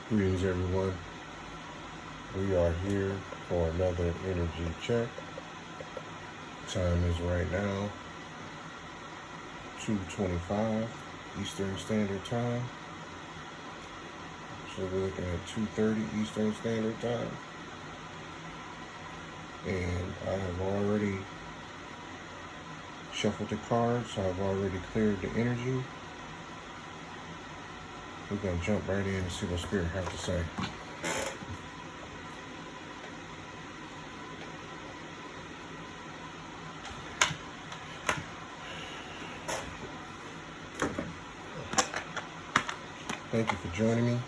Greetings, everyone. We are here for another energy check. Time is right now 2:25 Eastern Standard Time. So we're looking at 2:30 Eastern Standard Time. And I have already shuffled the cards. So I've already cleared the energy. We're going to jump right in and see what Spirit has to say. Thank you for joining me.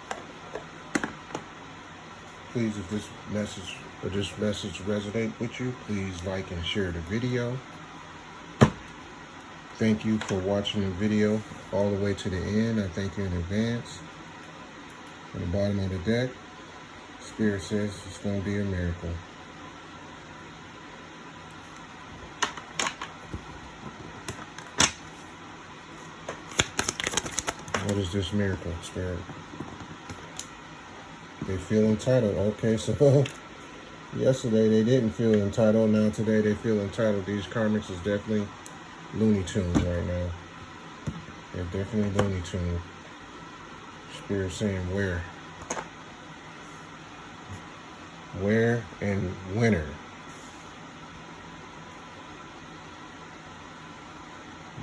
Please, if this message resonates with you, please like and share the video. Thank you for watching the video all the way to the end. I thank you in advance. At the bottom of the deck, Spirit says it's going to be a miracle. What is this miracle, Spirit? They feel entitled. Okay, so yesterday they didn't feel entitled. Now today they feel entitled. These karmics is definitely Looney Tunes right now. They're definitely Looney Tunes. Spirit saying where? Where and winner.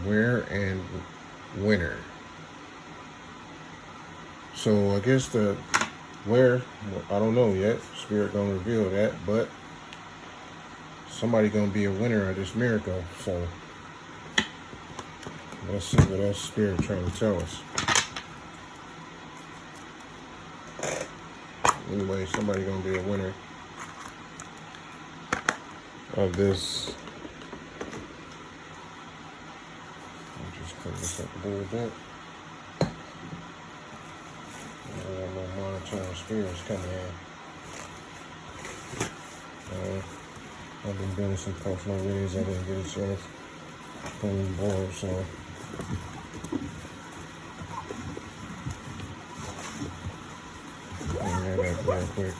Where and winner. So I guess the where, I don't know yet. Spirit gonna reveal that, but somebody gonna be a winner of this miracle. So let's see what else Spirit trying to tell us. Anyway, somebody gonna be a winner of this. I'll just clean this up a little bit. No monotone spirits coming in. I've been doing some personal readings. I didn't get a chance from the board, so real quick.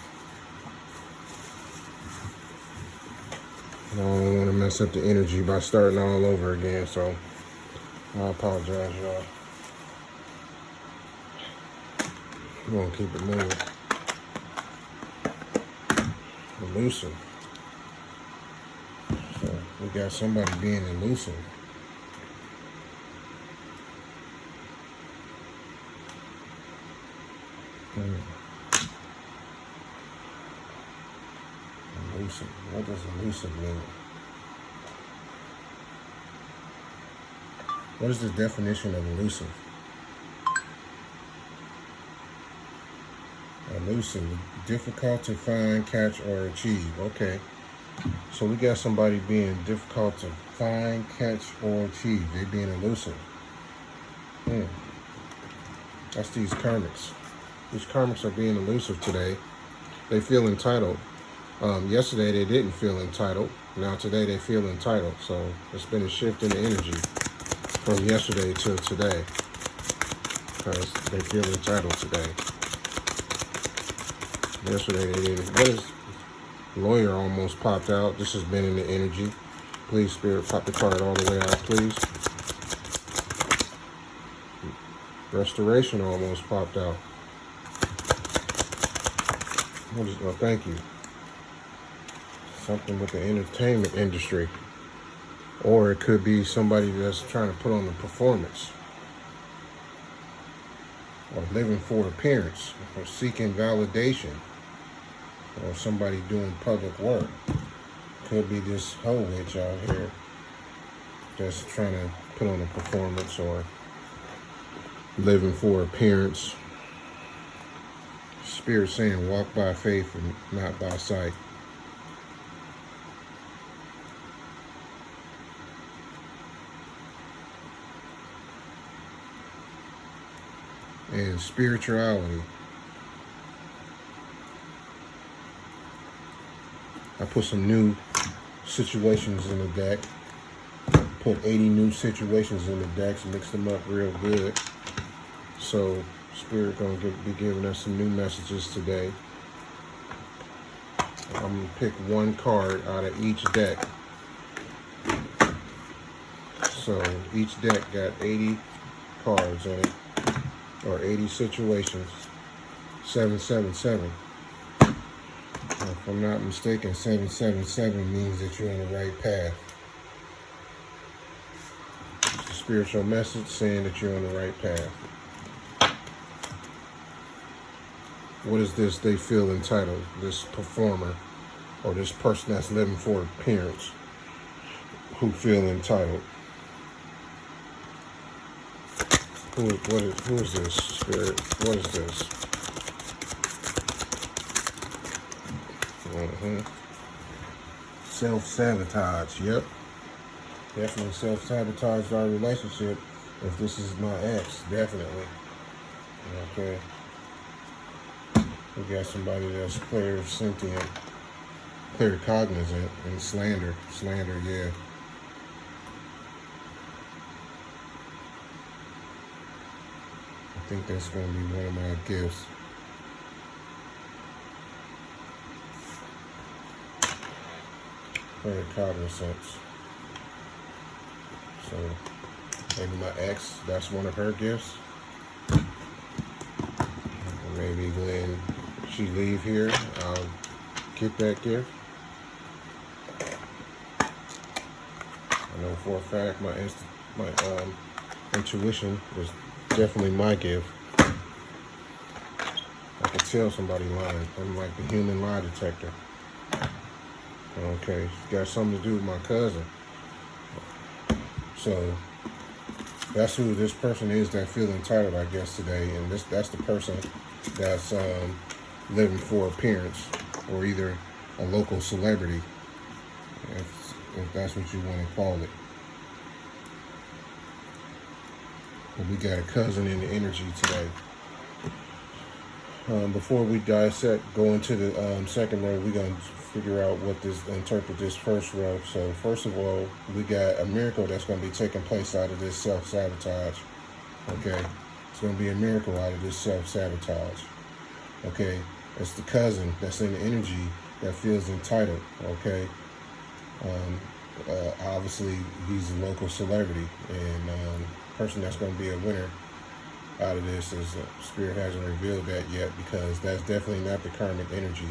I don't want to mess up the energy by starting all over again, so I apologize, y'all. We're going to keep it moving. Elusive. So we got somebody being elusive. Elusive. What does elusive mean? What is the definition of elusive? Elusive, difficult to find, catch, or achieve. Okay. So we got somebody being difficult to find, catch, or achieve. They being elusive. That's these karmics. These karmics are being elusive today. They feel entitled. Yesterday they didn't feel entitled. Now today they feel entitled. So it's been a shift in the energy from yesterday to today, because they feel entitled today. Yesterday they didn't. What is lawyer almost popped out? This has been in the energy. Please, Spirit, pop the card all the way out, please. Restoration almost popped out. What is, oh, thank you. Something with the entertainment industry. Or it could be somebody that's trying to put on a performance. Or living for appearance. Or seeking validation. Or somebody doing public work. Could be this whole witch out here that's trying to put on a performance or living for appearance. Spirit saying walk by faith and not by sight. And spirituality. I put some new situations in the deck. Put 80 new situations in the decks, mixed them up real good. So Spirit gonna be giving us some new messages today. I'm gonna pick one card out of each deck. So each deck got 80 cards in it, or 80 situations. 777. If I'm not mistaken, 777 means that you're on the right path. It's a spiritual message saying that you're on the right path. What is this they feel entitled? This performer or this person that's living for appearance who feel entitled. Who is this, Spirit? What is this? Self-sabotage. Yep. Definitely self-sabotage our relationship if this is my ex. Definitely. Okay. We got somebody that's clairsentient, claircognizant, and slander. Slander, yeah. I think that's going to be one of my gifts. Claircognizance. So maybe my ex, that's one of her gifts. Maybe when she leave here, I'll get that gift. I know for a fact my intuition was definitely my gift. I could tell somebody lying. I'm like the human lie detector. Okay, it's got something to do with my cousin. So that's who this person is that feel entitled, I guess, today. And that's the person that's living for appearance, or either a local celebrity, if that's what you want to call it. But we got a cousin in the energy today. Before we dissect, go into the second row, we're going to figure out interpret this first row. So first of all, we got a miracle that's going to be taking place out of this self-sabotage. Okay, it's going to be a miracle out of this self-sabotage. Okay, it's the cousin that's in the energy that feels entitled. Okay, obviously he's a local celebrity, and person that's going to be a winner out of this is Spirit hasn't revealed that yet, because that's definitely not the karmic energy.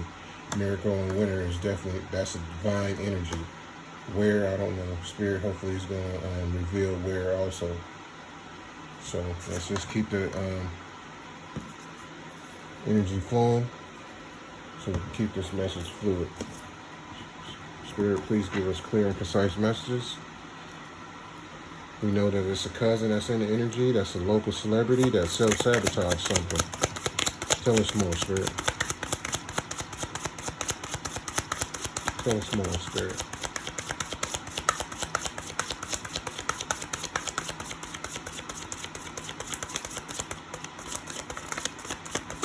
Miracle and winner is definitely, that's a divine energy. Where, I don't know. Spirit hopefully is going to reveal where also. So let's just keep the energy flowing so we can keep this message fluid. Spirit, please give us clear and concise messages. We know that it's a cousin that's in the energy, that's a local celebrity that self-sabotage something. Tell us more, Spirit. Tell us more, Spirit.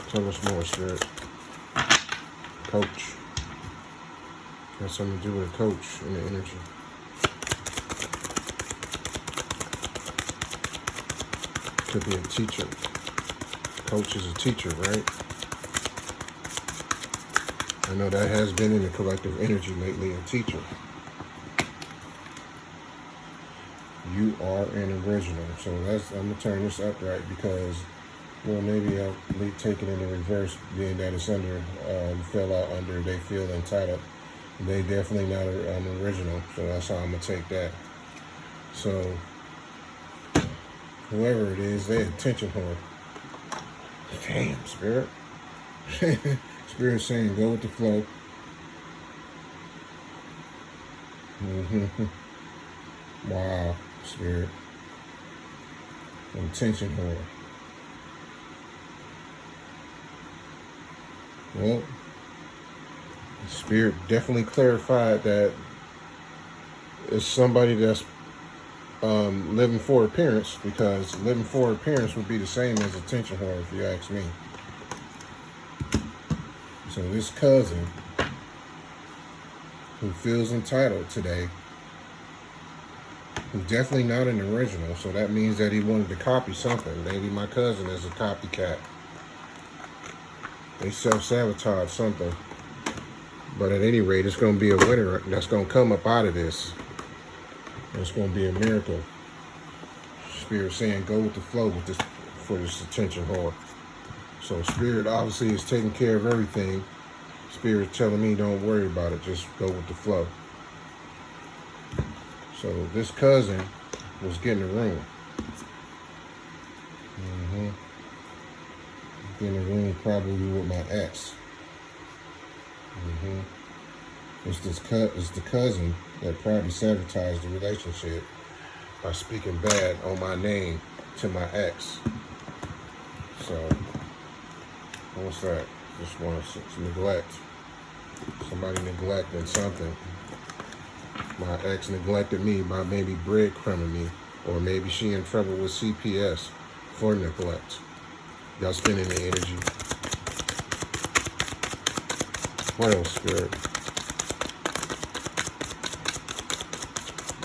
Tell us more, Spirit. Coach. Has something to do with a coach in the energy. Could be a teacher. Coach is a teacher, right? I know that has been in the collective energy lately, a teacher. You are an original. So I'm going to turn this upright because, well, maybe I'll take it in the reverse, being that it's under, fell out under, they feel entitled. They definitely not an original. So that's how I'm going to take that. So whoever it is, they attention whore. Damn, Spirit. Spirit saying, go with the flow. Wow, Spirit. Attention whore. Well, Spirit definitely clarified that it's somebody that's living for appearance, because living for appearance would be the same as attention whore, if you ask me. So this cousin who feels entitled today, who's definitely not an original, so that means that he wanted to copy something. Maybe my cousin is a copycat. They self-sabotage something. But at any rate, it's going to be a winner that's going to come up out of this. It's going to be a miracle. Spirit saying go with the flow with this for this attention whore. So Spirit obviously is taking care of everything. Spirit telling me don't worry about it. Just go with the flow. So this cousin was getting a room. Getting a room probably with my ex. It's the cousin that probably sabotaged the relationship by speaking bad on my name to my ex. So what's that? Just want to neglect. Somebody neglecting something. My ex neglected me by maybe breadcrumbing me, or maybe she in trouble with CPS for neglect. Y'all spending the energy. What else, Spirit?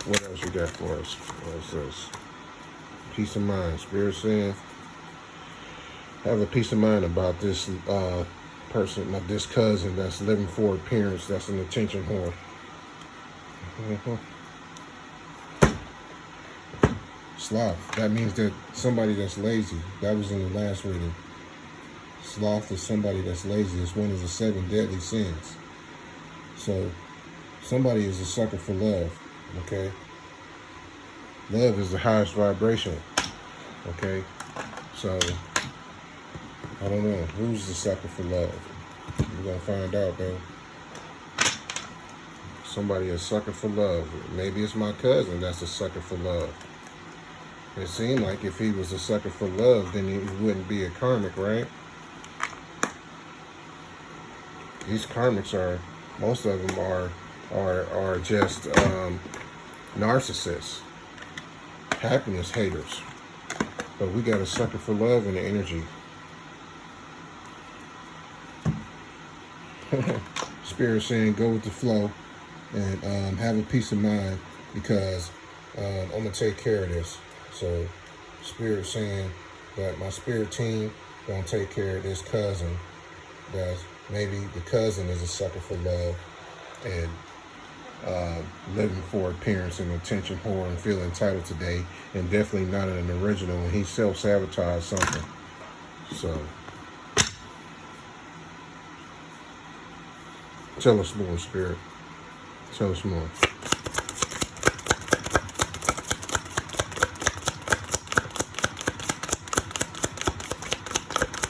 What else you got for us? What's this? Peace of mind. Spirit saying, have a peace of mind about this person, this cousin that's living for appearance, that's an attention whore. Sloth. That means that somebody that's lazy. That was in the last reading. Sloth is somebody that's lazy. It's one of the 7 deadly sins. So somebody is a sucker for love. Okay. Love is the highest vibration. Okay. So I don't know who's the sucker for love. We're gonna find out, though. Somebody a sucker for love. Maybe it's my cousin that's a sucker for love. It seemed like if he was a sucker for love, then he wouldn't be a karmic, right? These karmics are, most of them are just narcissists, happiness haters. But we got a sucker for love in the energy. Spirit saying go with the flow and have a peace of mind, because I'm going to take care of this. So Spirit saying that my spirit team going to take care of this cousin. That maybe the cousin is a sucker for love and living for appearance and attention whore and feel entitled today, and definitely not an original, and he self-sabotaged something. So tell us more, Spirit. Tell us more.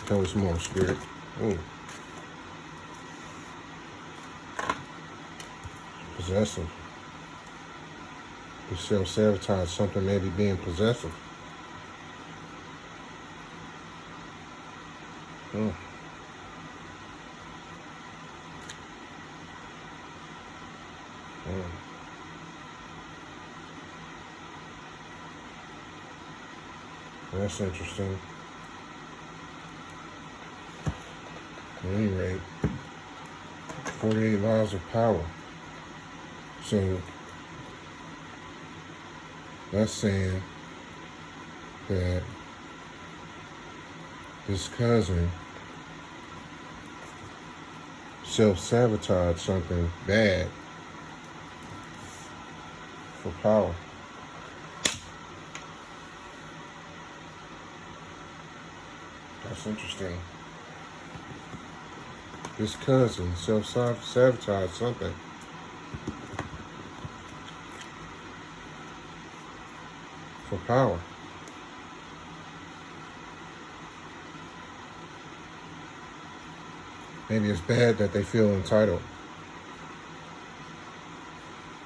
Tell us more, Spirit. Ooh. Possessive. You self-sabotage something, maybe being possessive. Oh. That's interesting. At any rate, 48 laws of power. So that's saying that this cousin self-sabotaged something bad for power. That's interesting. This cousin self-sabotaged something for power. Maybe it's bad that they feel entitled.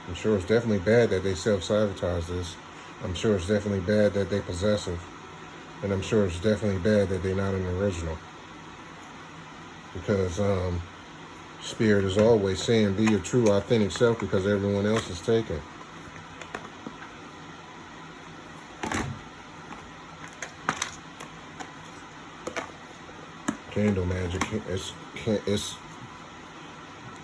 I'm sure it's definitely bad that they self-sabotage this. I'm sure it's definitely bad that they're possessive. And I'm sure it's definitely bad that they're not an original. Because Spirit is always saying, be your true, authentic self, because everyone else is taken. Candle magic.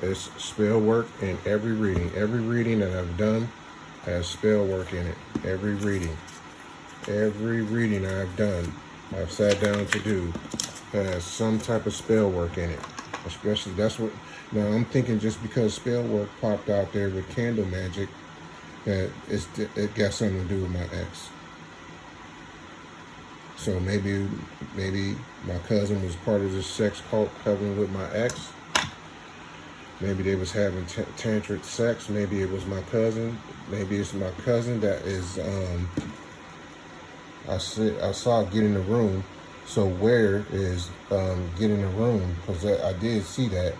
It's spell work in every reading. Every reading that I've done has spell work in it. Every reading. Every reading I've done, I've sat down to do, has some type of spell work in it. Especially, that's what, now I'm thinking just because spell work popped out there with candle magic, that it got something to do with my ex. So maybe my cousin was part of this sex cult coven with my ex. Maybe they was having tantric sex. Maybe it was my cousin. Maybe it's my cousin that is, I saw get in the room. So where is get in the room? Because I did see that.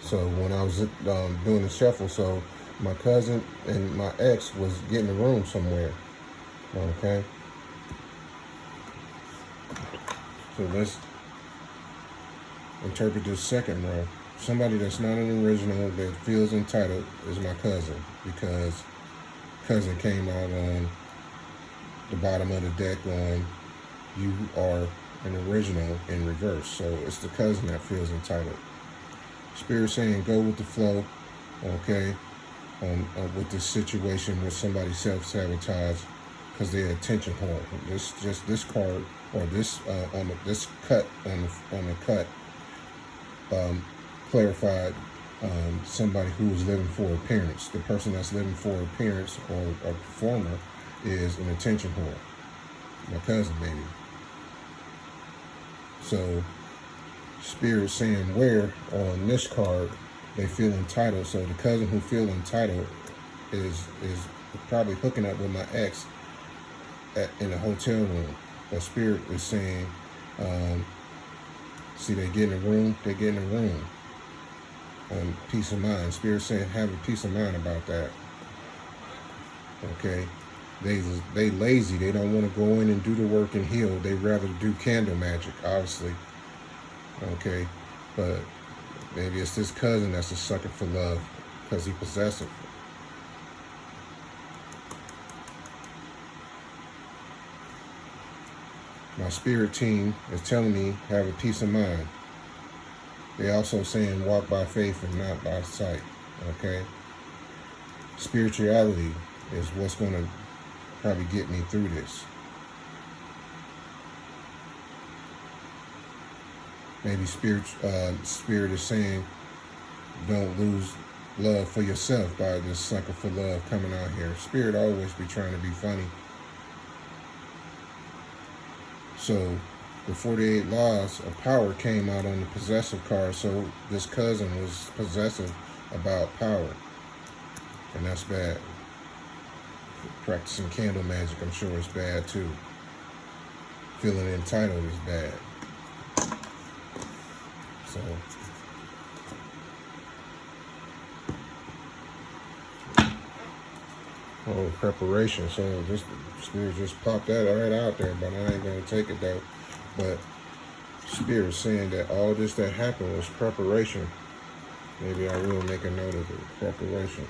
So when I was doing the shuffle, so my cousin and my ex was getting in the room somewhere. Okay. So let's interpret this second row. Somebody that's not an original that feels entitled is my cousin, because cousin came out on the bottom of the deck on you are an original in reverse. So it's the cousin that feels entitled. Spirit saying go with the flow, okay, with this situation where somebody self-sabotaged because they're attention whore. This card, or this this cut on the cut clarified somebody who was living for appearance. The person that's living for appearance or a performer is an attention whore. My cousin, maybe. So Spirit saying where on this card they feel entitled. So the cousin who feel entitled is probably hooking up with my ex in a hotel room. But Spirit is saying, see, they get in a room, peace of mind. Spirit saying have a peace of mind about that. Okay. They lazy. They don't want to go in and do the work and heal. They rather do candle magic, obviously. Okay. But maybe it's this cousin that's a sucker for love because he's possessive. My spirit team is telling me have a peace of mind. They also saying walk by faith and not by sight. Okay. Spirituality is what's going to probably get me through this. Maybe spirit is saying don't lose love for yourself by this sucker for love coming out here. Spirit always be trying to be funny. So the 48 laws of power came out on the possessive card. So this cousin was possessive about power, and that's bad. Practicing candle magic, I'm sure it's bad too. Feeling entitled is bad. So preparation. So this Spirit just popped that right out there, but I ain't gonna take it though. But Spirit saying that all this that happened was preparation. Maybe I will make a note of it. Preparation.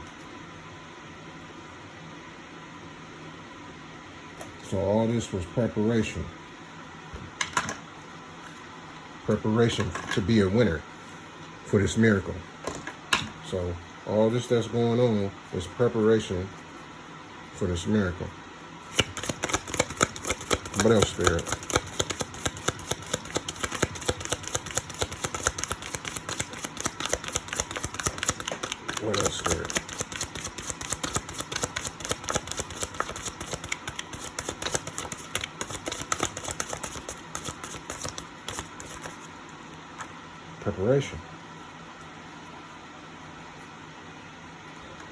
So all this was preparation. Preparation to be a winner for this miracle. So all this that's going on is preparation for this miracle. What else, Spirit? What else, Spirit? Preparation.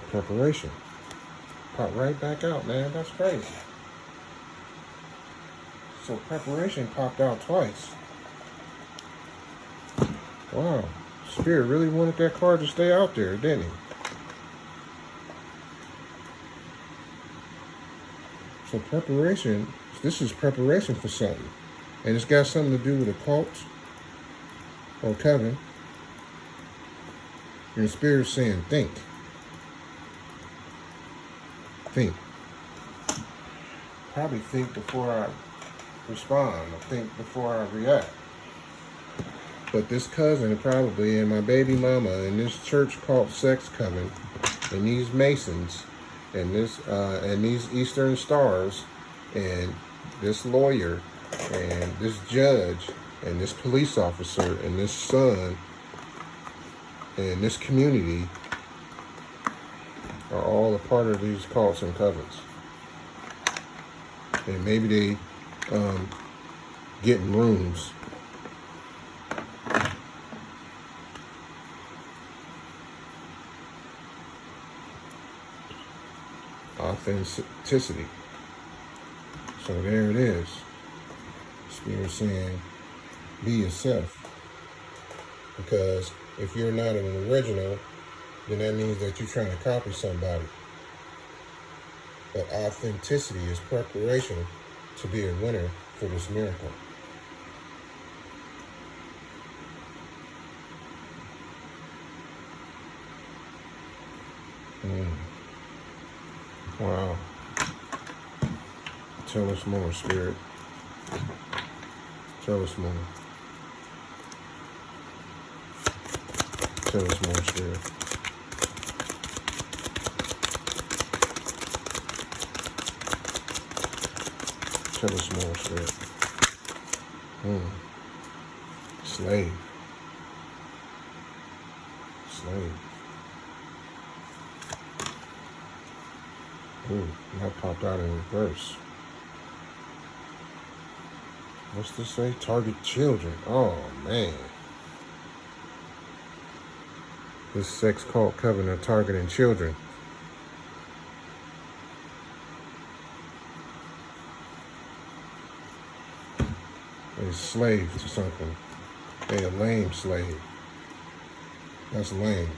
Preparation. Pop right back out, man. That's crazy. So preparation popped out twice. Wow. Spirit really wanted that card to stay out there, didn't he? So preparation, this is preparation for something. And it's got something to do with a cult or coven. And the Spirit's saying, think. Think. Probably think before I respond, or think before I react. But this cousin probably, and my baby mama, and this church called sex coven, and these Masons, and these Eastern Stars, and this lawyer, and this judge, And this police officer and this son and this community are all a part of these cults and covens. And maybe they get in rooms. Authenticity. So there it is. Spirit saying, be yourself. Because if you're not an original, then that means that you're trying to copy somebody. But authenticity is preparation to be a winner for this miracle. Wow. Tell us more, Spirit. Tell us more. Tell us more, Spirit. Tell us more, Spirit. Slave. Slave. Ooh, that popped out in reverse. What's this say? Target children. Oh, man. This sex cult coven are targeting children. They're slaves to something. They're a lame slave. That's lame.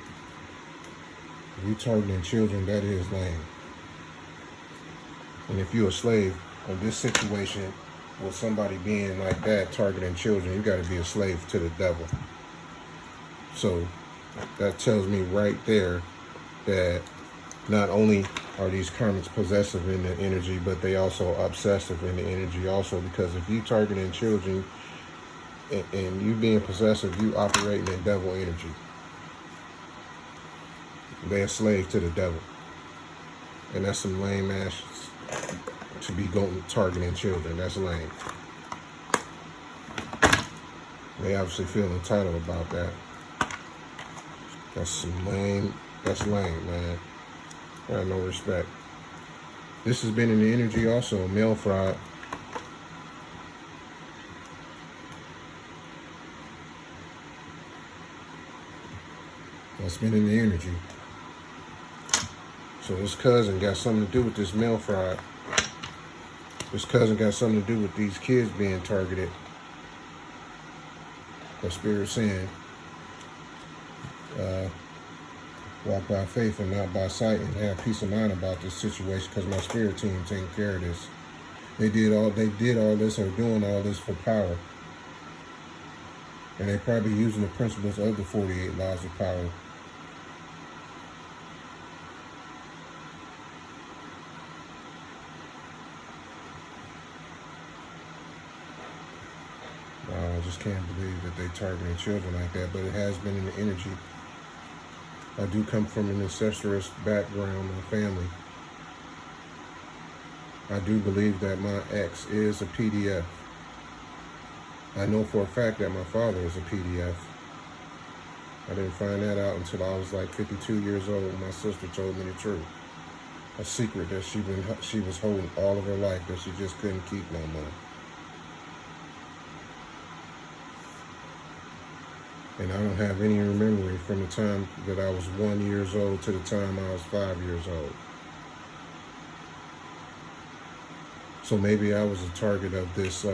If you targeting children, that is lame. And if you're a slave of this situation with somebody being like that, targeting children, you got to be a slave to the devil. So that tells me right there that not only are these karmics possessive in the energy, but they also obsessive in the energy also, because if you targeting children and you being possessive, you operating in devil energy. They're a slave to the devil. And that's some lame ass to be going targeting children. That's lame. They obviously feel entitled about that. That's some lame. That's lame, man. I have no respect. This has been in the energy also, male fraud. That's been in the energy. So this cousin got something to do with this male fraud. This cousin got something to do with these kids being targeted. The Spirit saying, walk by faith and not by sight, and have peace of mind about this situation, because my spirit team taking care of this. They did all this or doing all this for power. And they're probably using the principles of the 48 laws of power. I just can't believe that they targeting children like that, but it has been in the energy. I do come from an incestuous background and family. I do believe that my ex is a PDF. I know for a fact that my father is a PDF. I didn't find that out until I was like 52 years old. My sister told me the truth. A secret that she was holding all of her life that she just couldn't keep no more. And I don't have any memory from the time that I was 1 year old to the time I was 5 years old. So maybe I was a target of this,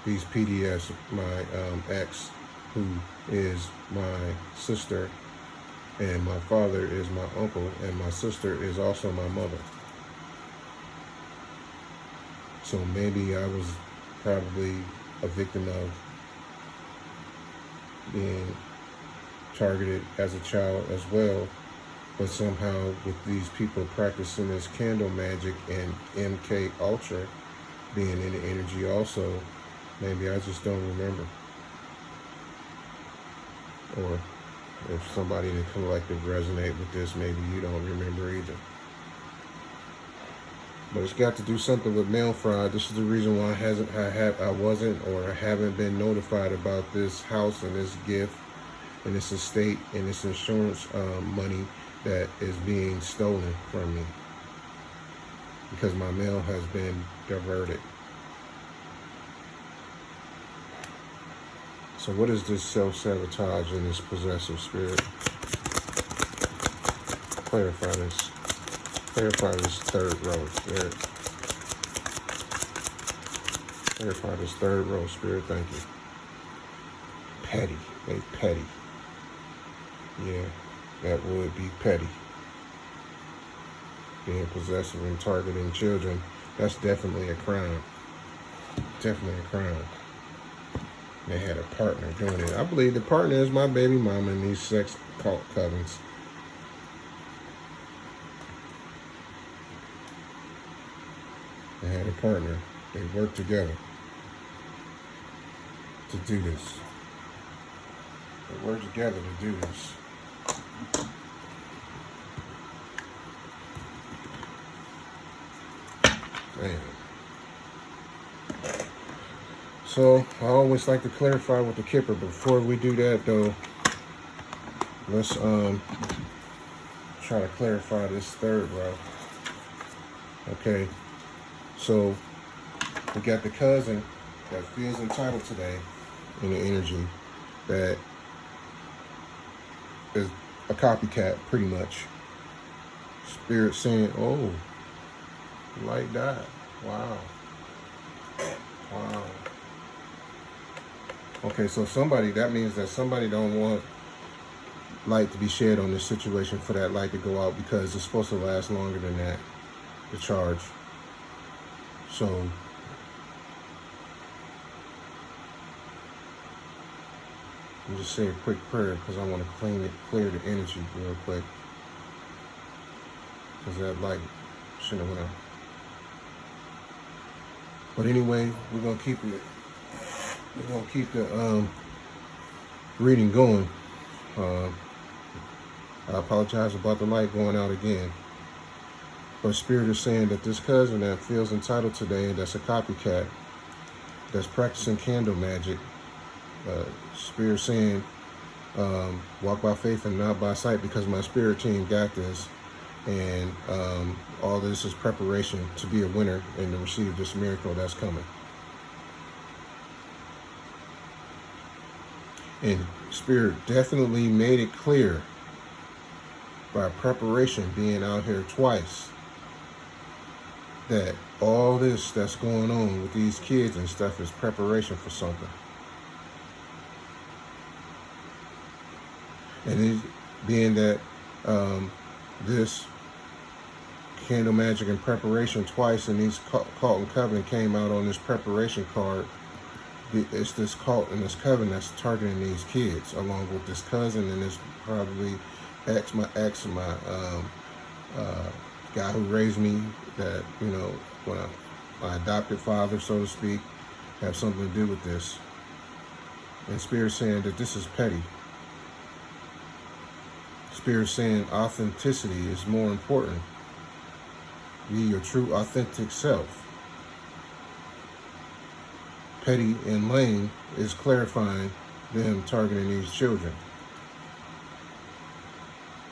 these PDS, my ex, who is my sister, and my father is my uncle, and my sister is also my mother. So maybe I was probably a victim of being targeted as a child as well, but somehow with these people practicing this candle magic and MK Ultra being in the energy also, maybe I just don't remember. Or if somebody in the collective resonate with this, maybe you don't remember either. But it's got to do something with mail fraud. This is the reason why I wasn't or haven't been notified about this house and this gift and this estate and this insurance money that is being stolen from me, because my mail has been diverted. So what is this self-sabotage and this possessive spirit? Clarify this. Clarify this third row, Spirit. Clarify this third row, Spirit. Thank you. Petty. They petty. Yeah, that would be petty. Being possessive and targeting children, that's definitely a crime. Definitely a crime. They had a partner doing it. I believe the partner is my baby mama in these sex cult covens. They had a partner. They worked together to do this. They worked together to do this. Damn. So I always like to clarify with the Kipper. Before we do that, though, let's try to clarify this third row. Okay. So we got the cousin that feels entitled today in the energy that is a copycat, pretty much. Spirit saying, oh, like that. Wow. Wow. Okay, so that means that somebody don't want light to be shed on this situation, for that light to go out, because it's supposed to last longer than that, the charge. So I'm just saying a quick prayer because I want to clear the energy real quick, because that light shouldn't have went out. But anyway, we're gonna keep the reading going. I apologize about the light going out again. But Spirit is saying that this cousin that feels entitled today, and that's a copycat, that's practicing candle magic, Spirit saying, walk by faith and not by sight, because my spirit team got this. And all this is preparation to be a winner and to receive this miracle that's coming. And Spirit definitely made it clear by preparation, being out here twice, that all this that's going on with these kids and stuff is preparation for something. And it being that this candle magic and preparation twice, and these cult and coven came out on this preparation card, it's this cult and this coven that's targeting these kids, along with this cousin and this probably my guy who raised me, that, you know, my adopted father, so to speak, have something to do with this. And Spirit saying that this is petty. Spirit saying authenticity is more important. Be your true authentic self. Petty and lame is clarifying them targeting these children.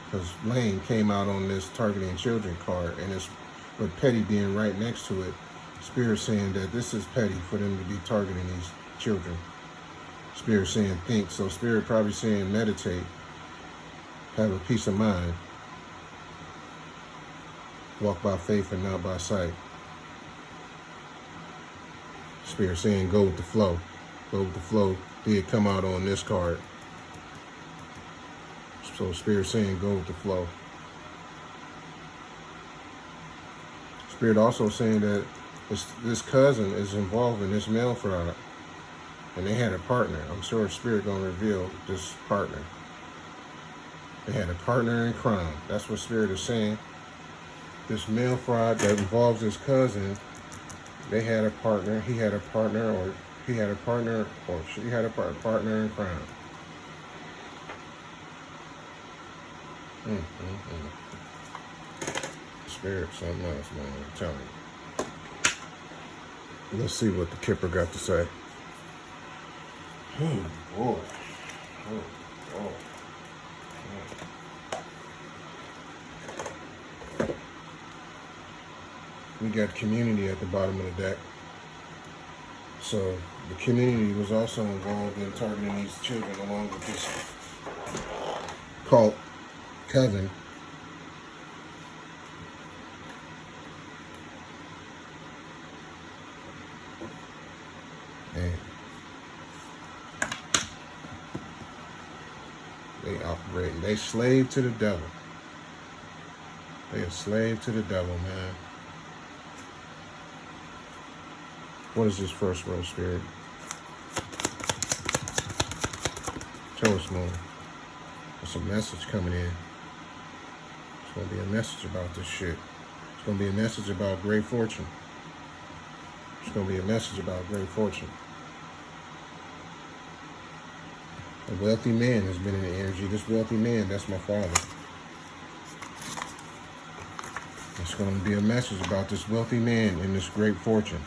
Because lame came out on this targeting children card, and it's with petty being right next to it. Spirit saying that this is petty for them to be targeting these children. Spirit saying think. So Spirit probably saying meditate. Have a peace of mind. Walk by faith and not by sight. Spirit saying go with the flow. Go with the flow. Did come out on this card. So Spirit saying go with the flow. Spirit also saying that this cousin is involved in this mail fraud. And they had a partner. I'm sure Spirit gonna reveal this partner. They had a partner in crime. That's what Spirit is saying. This mail fraud that involves this cousin, they had a partner, he had a partner, or he had a partner, or she had a partner in crime. Spirit, something else, man, I'm telling you. Let's see what the Kipper got to say. Oh, boy. Oh, oh. We got community at the bottom of the deck. So the community was also involved in targeting these children along with this cult coven. And they operate. They slave to the devil. They a slave to the devil, man. What is this first world spirit? Tell us more. There's a message coming in. It's going to be a message about this shit. It's going to be a message about great fortune. It's going to be a message about great fortune. A wealthy man has been in the energy. This wealthy man, that's my father. It's going to be a message about this wealthy man and this great fortune.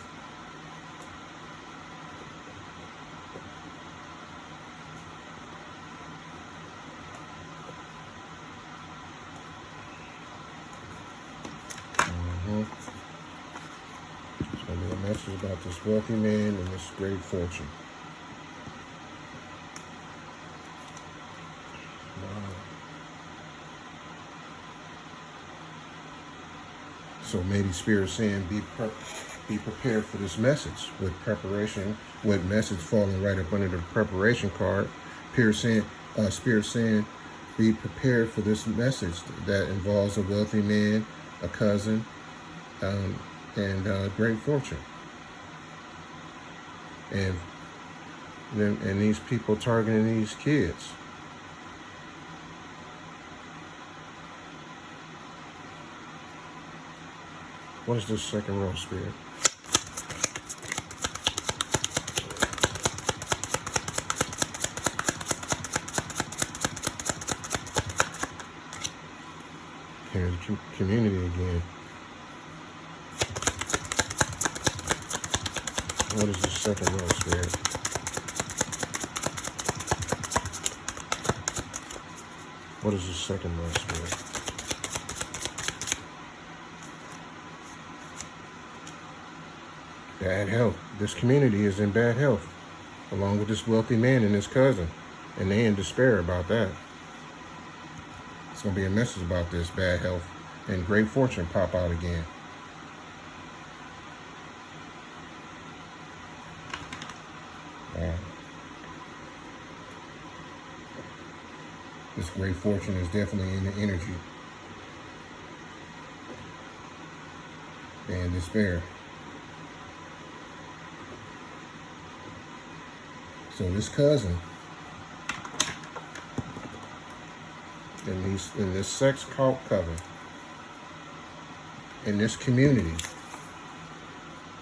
It's going to be a message about this wealthy man and this great fortune. So maybe Spirit's saying be prepared for this message with preparation, with message falling right up under the preparation card. Spirit saying be prepared for this message that involves a wealthy man, a cousin, and great fortune. And these people targeting these kids. What is this second row, Spirit? Here's the community again. What is this second row, Spirit? What is this second row, Spirit? Bad health. This community is in bad health, along with this wealthy man and his cousin, and they in despair about that. It's going to be a message about this bad health, and great fortune pop out again. Wow. This great fortune is definitely in the energy and despair. So this cousin in this sex cult coven, in this community,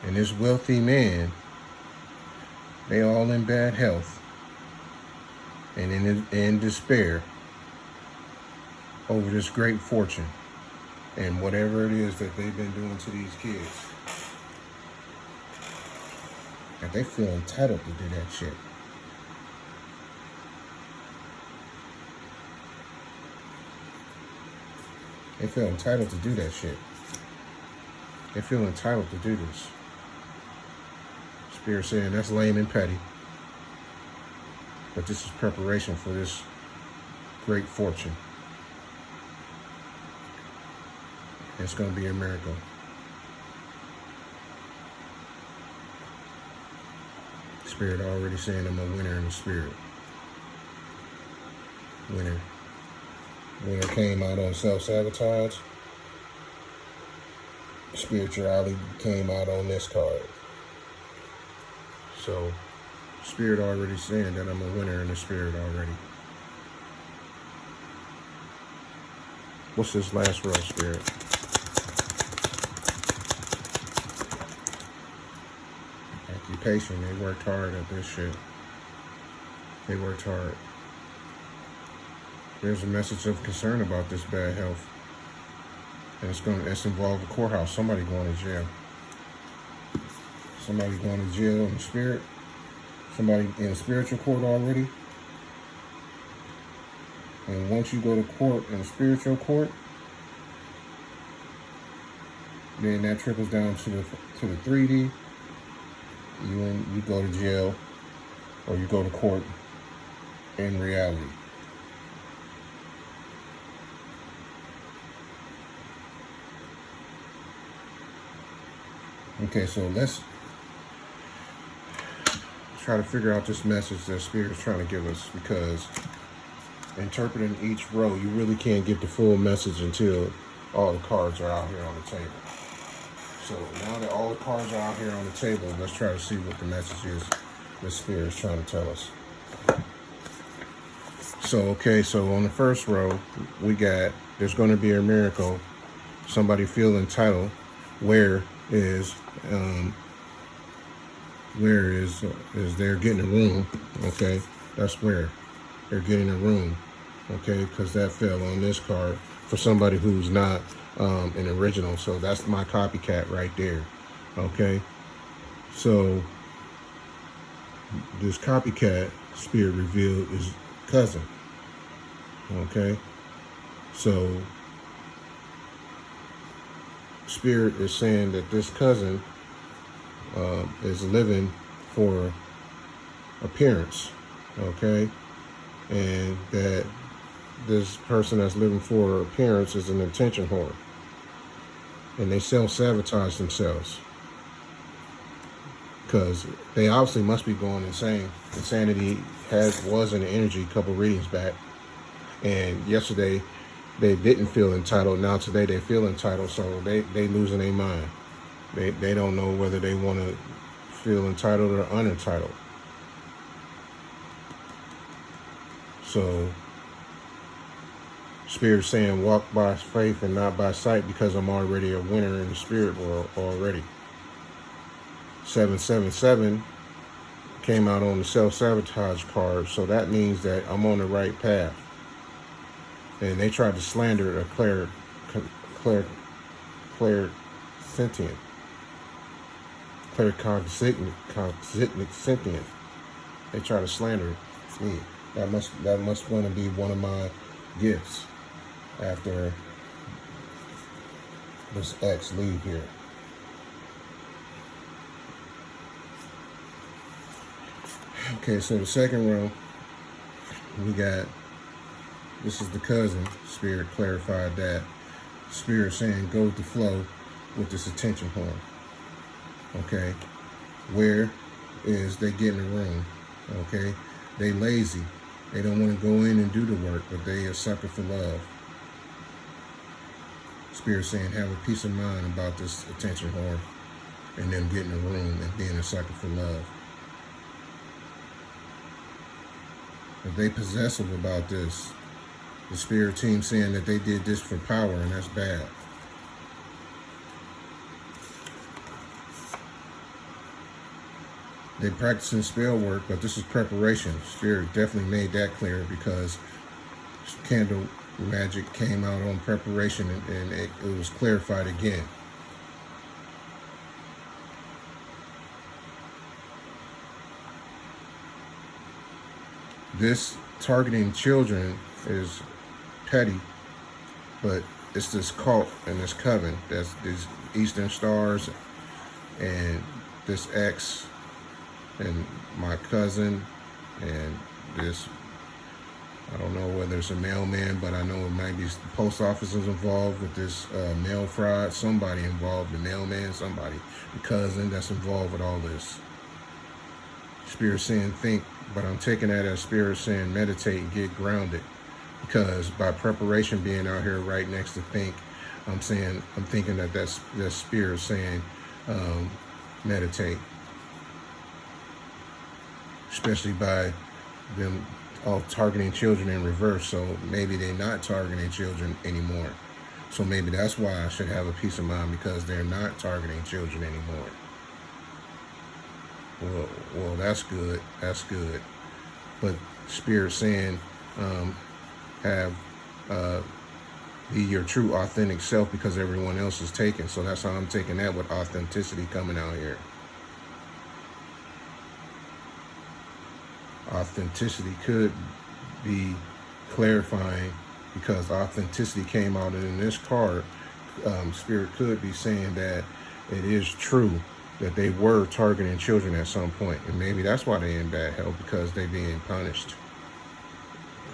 and this wealthy man, they all in bad health and in despair over this great fortune and whatever it is that they've been doing to these kids. And they feel entitled to do that shit. They feel entitled to do that shit. They feel entitled to do this. Spirit saying that's lame and petty. But this is preparation for this great fortune. It's going to be a miracle. Spirit already saying I'm a winner in the spirit. Winner. Winner came out on self-sabotage. Spirituality came out on this card. So, Spirit already saying that I'm a winner in the spirit already. What's this last row, Spirit? Occupation. They worked hard at this shit. They worked hard. There's a message of concern about this bad health. And it's involved the courthouse. Somebody going to jail. Somebody going to jail in the spirit. Somebody in spiritual court already. And once you go to court in spiritual court, then that trickles down to the 3D. You go to jail, or you go to court in reality. Okay, so let's try to figure out this message that Spirit is trying to give us, because interpreting each row, you really can't get the full message until all the cards are out here on the table. So now that all the cards are out here on the table, let's try to see what the message is that Spirit is trying to tell us. So, okay, so on the first row, we got, there's going to be a miracle. Somebody feel entitled. Where is they're getting a room. Okay, that's where they're getting a room. Okay, because that fell on this card for somebody who's not an original. So that's my copycat right there. Okay, so this copycat, Spirit revealed, is cousin. Okay, so Spirit is saying that this cousin is living for appearance, okay, and that this person that's living for appearance is an attention whore, and they self-sabotage themselves because they obviously must be going insane. Insanity was in the energy a couple readings back, and yesterday they didn't feel entitled. Now today they feel entitled, so they losing their mind. They don't know whether they want to feel entitled or unentitled. So Spirit saying walk by faith and not by sight, because I'm already a winner in the spirit world already. 777 came out on the self-sabotage card, so that means that I'm on the right path. And they tried to slander a claircognizant. They try to slander me. That must want to be one of my gifts after this X leave here. Okay, so the second row, we got, this is the cousin. Spirit clarified that. Spirit saying go with the flow with this attention horn. Okay, where is they getting a room? Okay, they lazy. They don't want to go in and do the work, but they a sucker for love. Spirit saying have a peace of mind about this attention horn and them getting a room and being a sucker for love. If they possessive about this, the spirit team saying that they did this for power, and that's bad. They practicing spell work, but this is preparation. Spirit definitely made that clear, because candle magic came out on preparation, and it was clarified again. This targeting children is petty, but it's this cult and this coven. That's these Eastern Stars and this X and my cousin and this, I don't know whether it's a mailman, but I know it might be the post office is involved with this mail fraud. Somebody involved, the mailman, somebody, the cousin that's involved with all this. Spirit saying think, but I'm taking that as Spirit saying meditate and get grounded, because by preparation being out here right next to think, I'm thinking that that's Spirit saying meditate, especially by them all targeting children in reverse. So maybe they're not targeting children anymore. So maybe that's why I should have a peace of mind, because they're not targeting children anymore. Well, that's good. That's good. But Spirit saying, be your true authentic self, because everyone else is taken. So that's how I'm taking that, with authenticity coming out here. Authenticity could be clarifying, because authenticity came out, and in this card, Spirit could be saying that it is true that they were targeting children at some point, and maybe that's why they're in bad health, because they're being punished.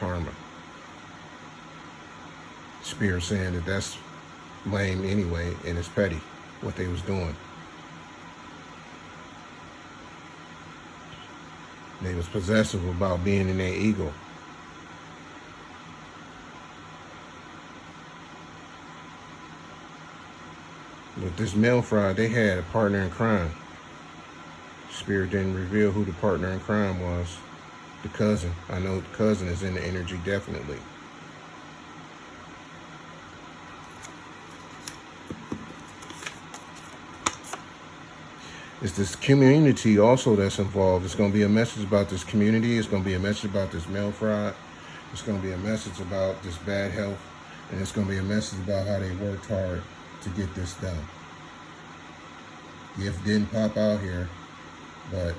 Karma. Spirit saying that that's lame anyway, and it's petty what they was doing. They was possessive about being in their ego. With this male fraud, they had a partner in crime. Spirit didn't reveal who the partner in crime was. The cousin. I know the cousin is in the energy, definitely. It's this community also that's involved. It's going to be a message about this community. It's going to be a message about this male fraud. It's going to be a message about this bad health. And it's going to be a message about how they worked hard to get this done. Gift didn't pop out here, but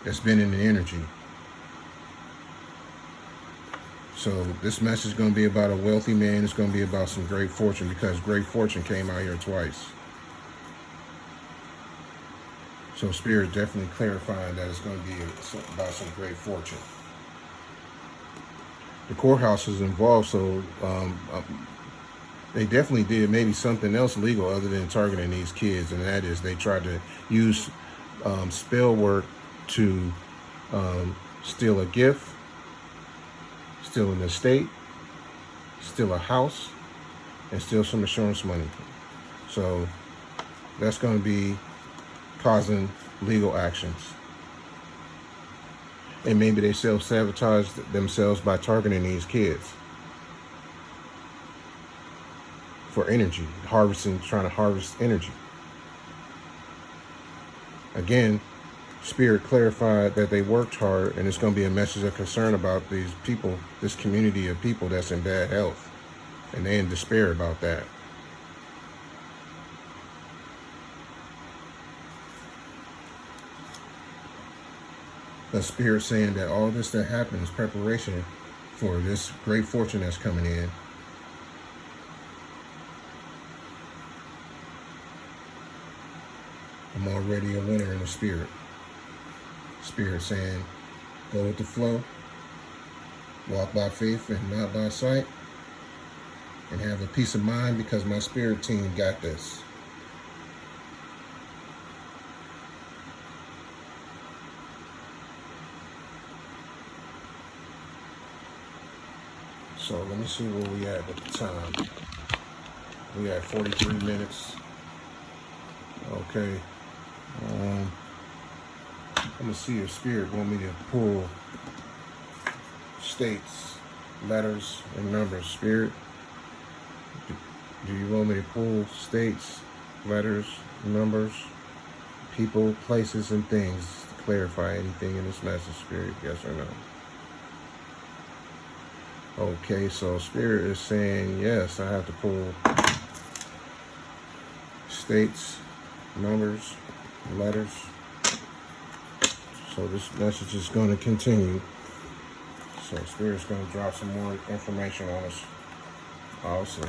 it's been in the energy. So this message is going to be about a wealthy man. It's going to be about some great fortune, because great fortune came out here twice. So Spirit definitely clarifying that it's going to be about some great fortune. The courthouse is involved, so they definitely did maybe something else legal other than targeting these kids, and that is they tried to use spell work to steal a gift, steal an estate, steal a house, and steal some insurance money. So that's going to be causing legal actions. And maybe they self-sabotage themselves by targeting these kids for energy, trying to harvest energy. Again, Spirit clarified that they worked hard, and it's going to be a message of concern about these people, this community of people that's in bad health, and they're in despair about that. The Spirit saying that all this that happened is preparation for this great fortune that's coming in. I'm already a winner in the Spirit. Spirit saying, go with the flow, walk by faith and not by sight, and have a peace of mind, because my Spirit team got this. So let me see where we at with the time. We at 43 minutes. Okay. I'm gonna see if Spirit want me to pull states, letters, and numbers. Spirit, do you want me to pull states, letters, numbers, people, places, and things to clarify anything in this message, Spirit? Yes or no? Okay, so Spirit is saying yes, I have to pull states, numbers, letters. So this message is going to continue. So Spirit's going to drop some more information on us also.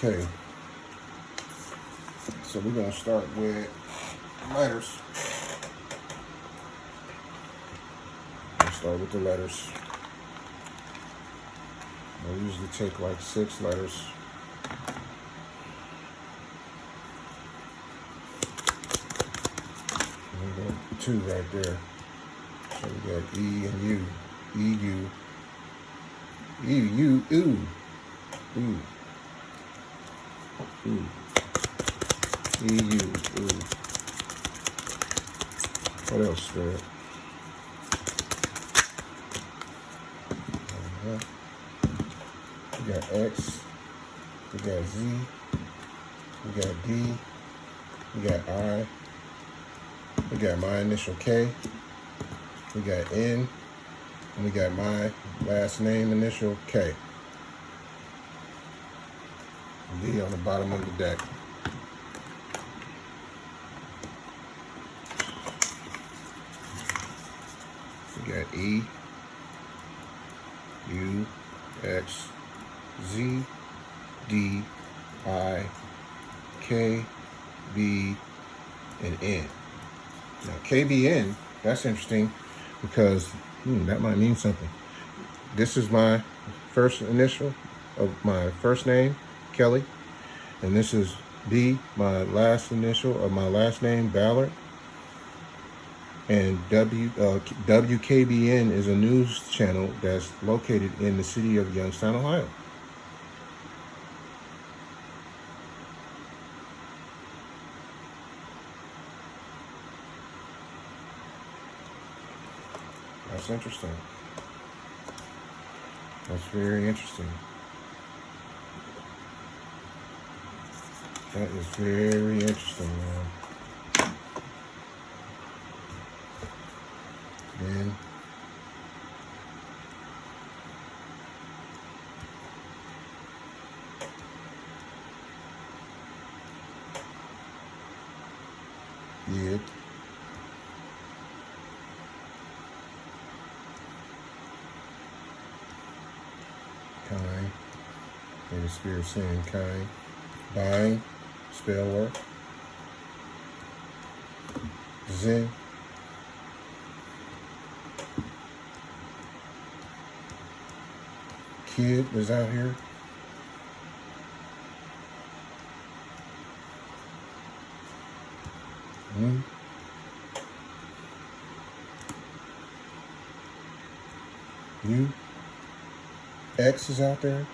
Okay, so we're going to start with letters. Let's start with the letters. I usually take like 6 letters. And we got 2 right there. So we got E and U. E, U. E, U, ooh. Ooh. Ooh. EU. Ooh. What else, Spirit? We got X. We got Z. We got D. We got I. We got my initial K. We got N. And we got my last name initial K. D on the bottom of the deck. We got E, U, X, Z, D, I, K, B, and N. Now KBN, that's interesting because that might mean something. This is my first initial of my first name, Kelly, and this is B, my last initial of my last name, Ballard. And WKBN is a news channel that's located in the city of Youngstown, Ohio. That's interesting. That's very interesting. That is very interesting, man. Then Yid. Kind. May the spirit saying kind. Bind. Spell work. Zen. Kid is out here. You. X is out there.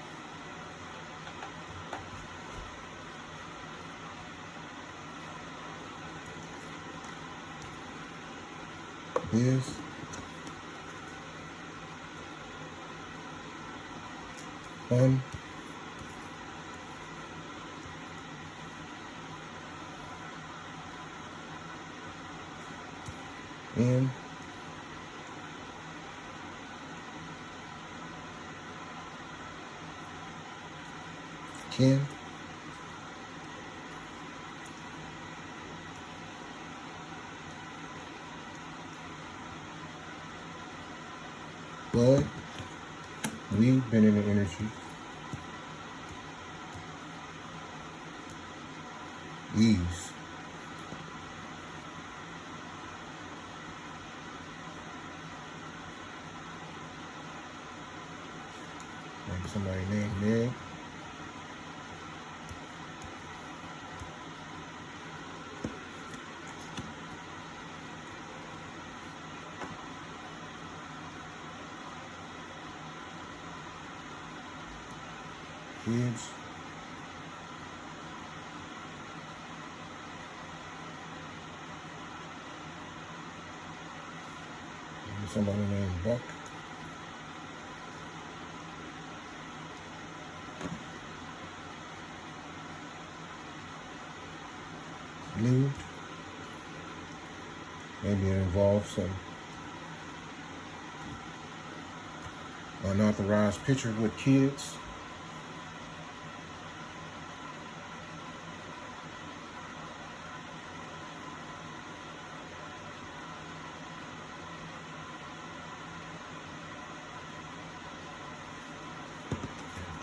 Is. One. In. Kin. Blood. We've been in the energy. Ease. Maybe somebody named Meg. Kids. Maybe somebody named Buck. Blue. Maybe it involves some unauthorized picture with kids.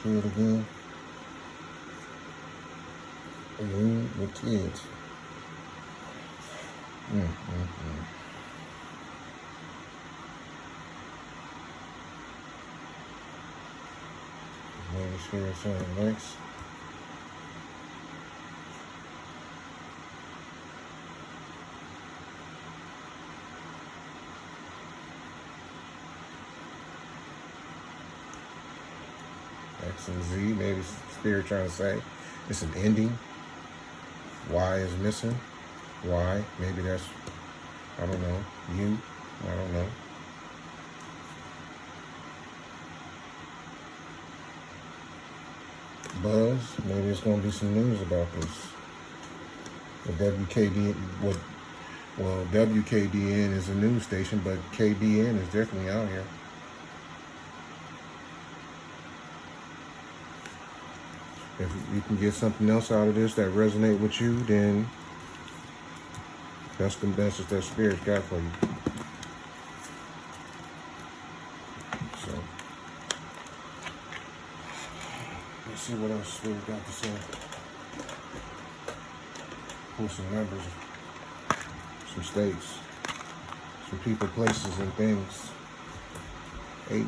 Kid again. Alone with kids. Maybe share some links. X and Z, maybe spirit trying to say it's an ending. Y is missing. Y, maybe that's, I don't know, U, I don't know. buzz. Maybe it's going to be some news about this. The WKD, well, WKDN is a news station, but KBN is definitely out here. If you can get something else out of this that resonate with you, then that's the message that Spirit's got for you. So, let's see what else Spirit got to say. Pull some numbers, some states, some people, places, and things. 8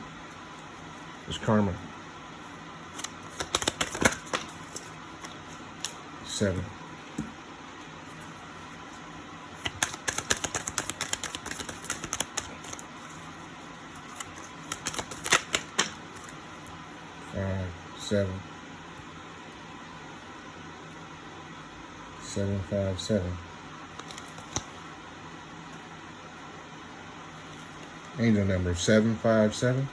is karma. 7. 5, 7. 7, 5, 7. Angel number 757.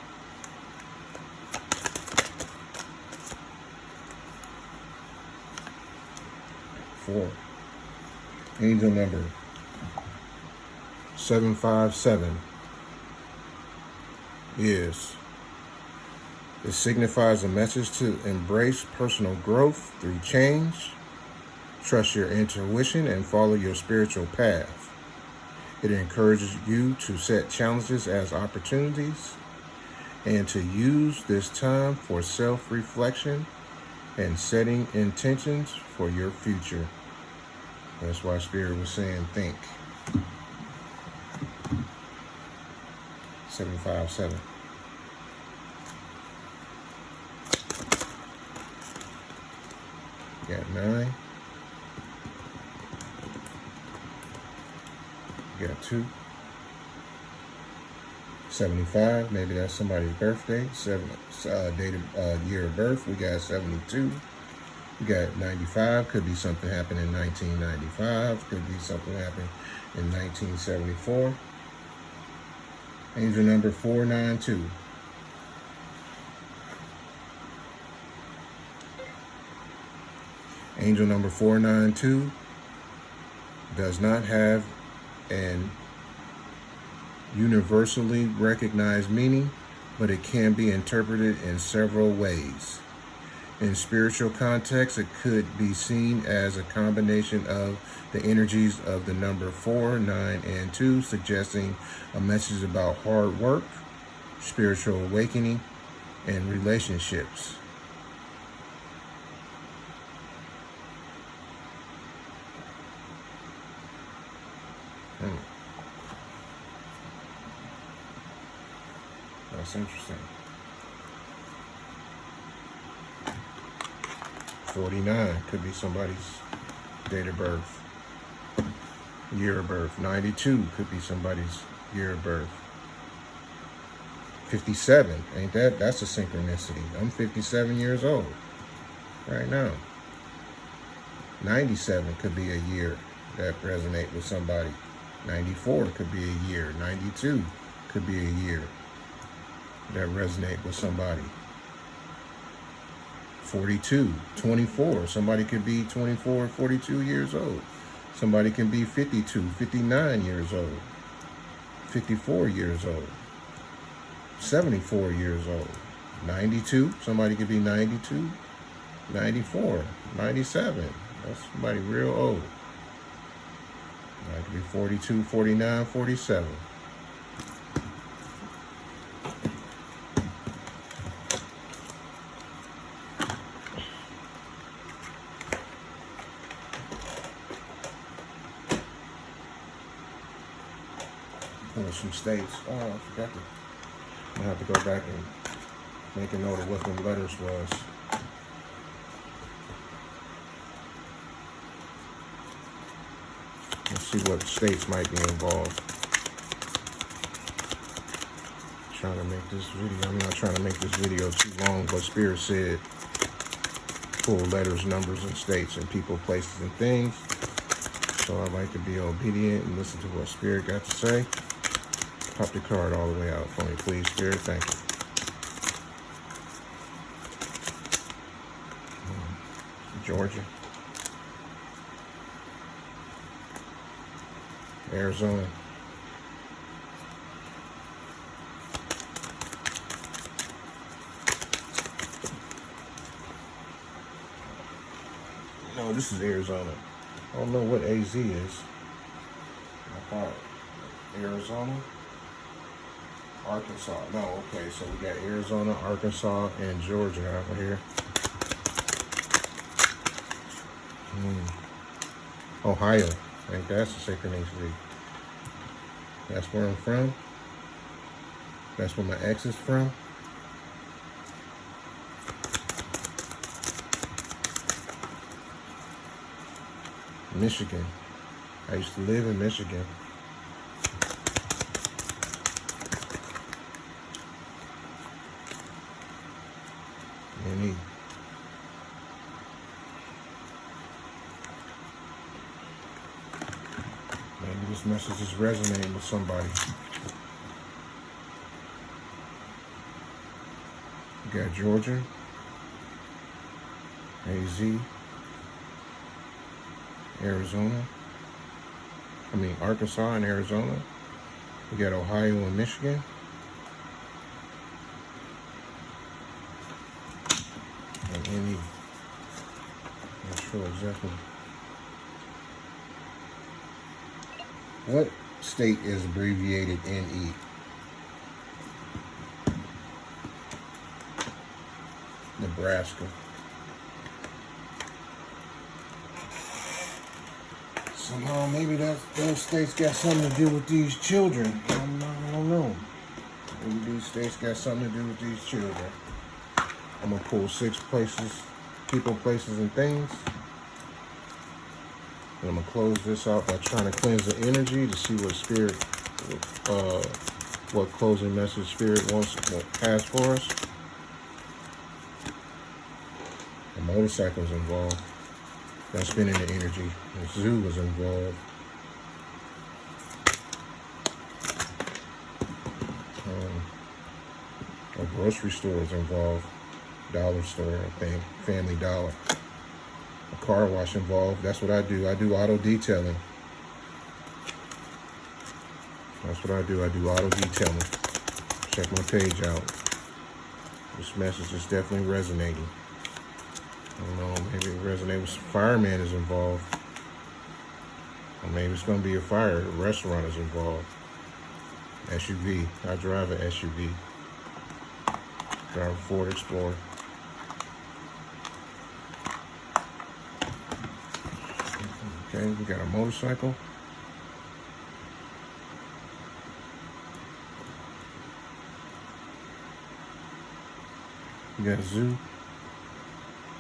4. Angel number 757 is, it signifies a message to embrace personal growth through change, trust your intuition, and follow your spiritual path. It encourages you to set challenges as opportunities and to use this time for self-reflection and setting intentions for your future. That's why Spirit was saying think. 757. You got 9. You got 2. 75. Maybe that's somebody's birthday. Year of birth. We got 72. We got 95. Could be something happened in 1995. Could be something happened in 1974. Angel number 492. Angel number 492 does not have an universally recognized meaning, but it can be interpreted in several ways. In spiritual context, it could be seen as a combination of the energies of the number 4, 9, and 2, suggesting a message about hard work, spiritual awakening, and relationships. That's interesting. 49 could be somebody's date of birth, year of birth. 92 could be somebody's year of birth. 57, that's a synchronicity. I'm 57 years old right now. 97 could be a year that resonate with somebody. 94 could be a year. 92 could be a year that resonate with somebody. 42, 24. Somebody could be 24, 42 years old. Somebody can be 52, 59 years old. 54 years old. 74 years old. 92. Somebody could be 92, 94, 97. That's somebody real old. That could be 42, 49, 47. Some states. Oh, I forgot to. I have to go back and make a note of what the letters was. Let's see what states might be involved. Trying to make this video. I'm not trying to make this video too long, but Spirit said pull letters, numbers, and states, and people, places, and things. So I like to be obedient and listen to what Spirit got to say. Pop the card all the way out for me, please, Spirit. Thank you. Georgia, Arizona, no, this is Arizona. I don't know what AZ is. I thought Arizona, Arkansas. No, okay, so we got Arizona, Arkansas, and Georgia out here. Ohio. I think that's the synchronicity. That's where I'm from. That's where my ex is from. Michigan. I used to live in Michigan. Maybe this message is resonating with somebody. You got Georgia, AZ, Arizona. Arkansas and Arizona. We got Ohio and Michigan. And NE. Not sure exactly. What state is abbreviated NE? Nebraska. Somehow maybe those states got something to do with these children. I don't know. Maybe these states got something to do with these children. I'm going to pull 6 places, people, places, and things. And I'm going to close this out by trying to cleanse the energy to see what spirit, what closing message spirit has for us. The motorcycle's involved. That's been in the energy. The zoo was involved. A grocery store is involved. Dollar store, I think. Family Dollar. A car wash involved. That's what I do. I do auto detailing. That's what I do. I do auto detailing. Check my page out. This message is definitely resonating. I don't know, maybe it resonates with fireman is involved. Or maybe it's going to be a fire. A restaurant is involved. SUV. I drive an SUV. Drive a Ford Explorer. Okay, we got a motorcycle. We got a zoo.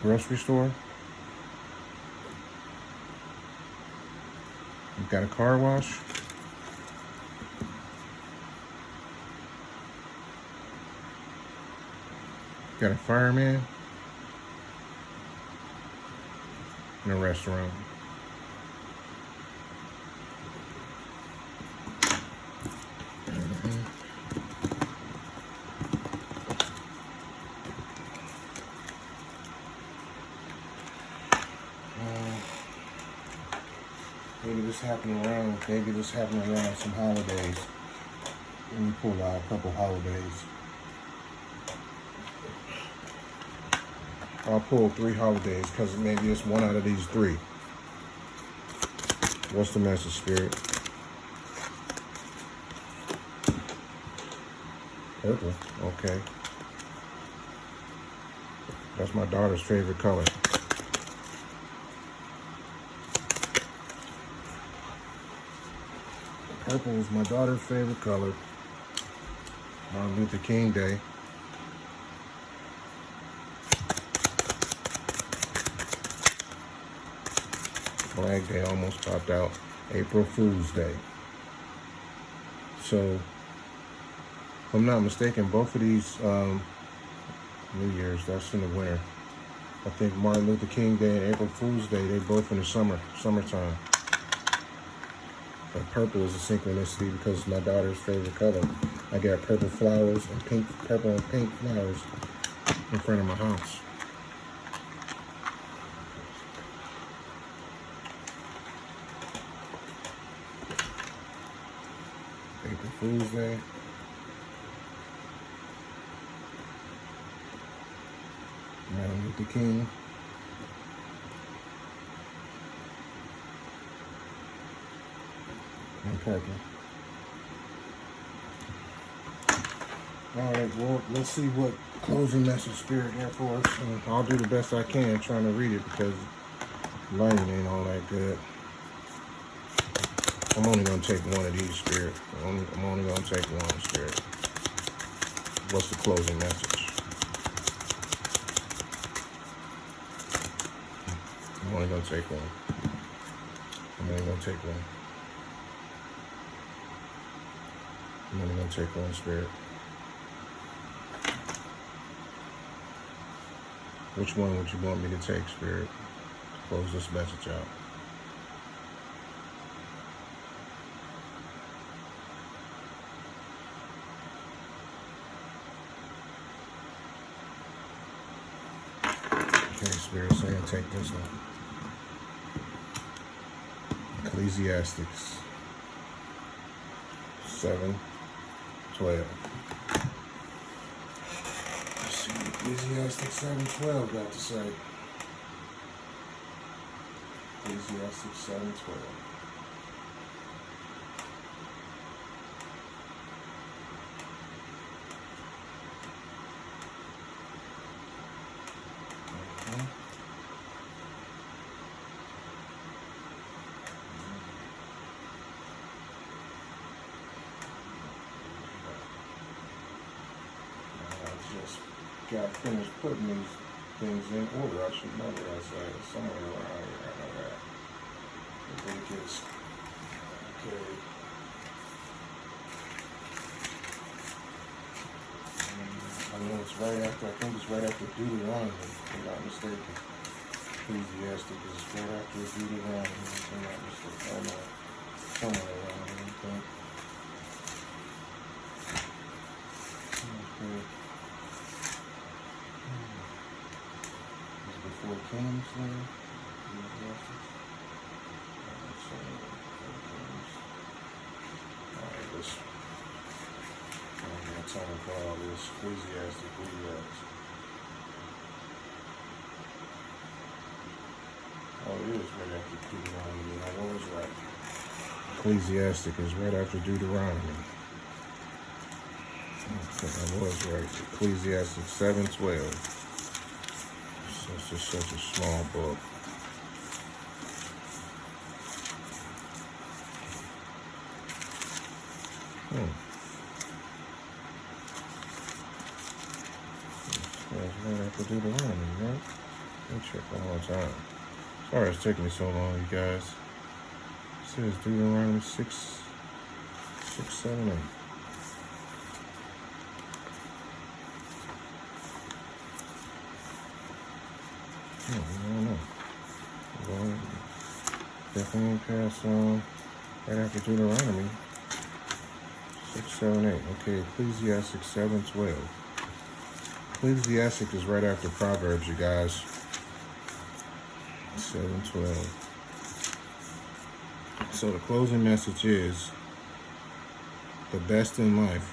Grocery store. We've got a car wash. Got a fireman. And a restaurant. Maybe this happened around some holidays. Let me pull out a couple holidays. I'll pull 3 holidays because maybe it's one out of these 3. What's the message, spirit? Purple, okay. That's my daughter's favorite color. Purple is my daughter's favorite color. Martin Luther King Day. Flag Day almost popped out. April Fool's Day. So, if I'm not mistaken, both of these New Year's, that's in the winter. I think Martin Luther King Day and April Fool's Day, they both in the summertime. But purple is a synchronicity because it's my daughter's favorite color. I got purple flowers and purple and pink flowers in front of my house. Fool's Day. Martin Luther King. And purple. Alright, well, let's see what closing message Spirit got for us. And I'll do the best I can trying to read it because lighting ain't all that good. I'm only going to take one of these, Spirit. I'm only going to take one, Spirit. What's the closing message? I'm only going to take one. I'm only going to take one. I'm only going to take one, Spirit. Which one would you want me to take, Spirit, to close this message out? Okay, Spirit saying take this one. Ecclesiastes 7:12. Let's see what Ecclesiastes 7:12 got to say. Ecclesiastes 7:12. Got finished putting these things in order. I should know what I said. Somewhere around here, I know that. I think it's okay. I know it's right after. I think it's right after Deuteronomy, if I'm not mistaken. Ecclesiastic is right after Deuteronomy, if I'm not mistaken. I know somewhere around here, I think. Okay. Before Kings, then. Alright, let's. I don't have time for all this. Ecclesiastic, oh, it is right after Deuteronomy. I was right. Ecclesiastic is right after Deuteronomy. Okay, I was right. Ecclesiastic 7:12. It's just such a small book. That's right after Deuteronomy, right? Let me check one more time. Sorry it's taking me so long, you guys. It says Deuteronomy 6:7. I don't know. Well, definitely pass on right after Deuteronomy 6:7-8. Okay, Ecclesiastic 7:12. Ecclesiastic is right after Proverbs, you guys. 7:12. So the closing message is the best in life.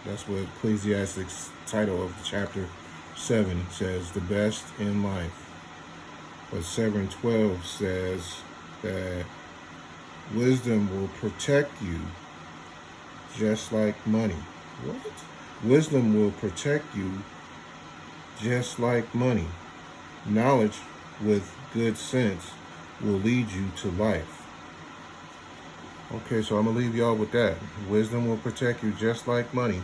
That's what Ecclesiastic's title of chapter 7 says, the best in life. But 7:12 says that wisdom will protect you just like money. What? Wisdom will protect you just like money. Knowledge with good sense will lead you to life. Okay, so I'm going to leave y'all with that. Wisdom will protect you just like money.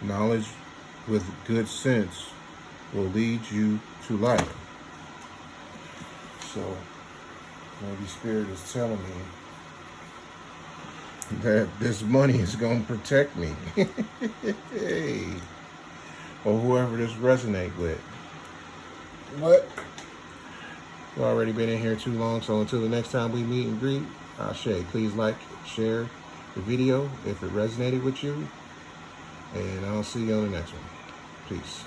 Knowledge with good sense will lead you to life. So maybe Spirit is telling me that this money is going to protect me. Hey. Or whoever this resonate with. What? We've already been in here too long, so until the next time we meet and greet, Ashe, please like, share the video if it resonated with you, and I'll see you on the next one. Peace.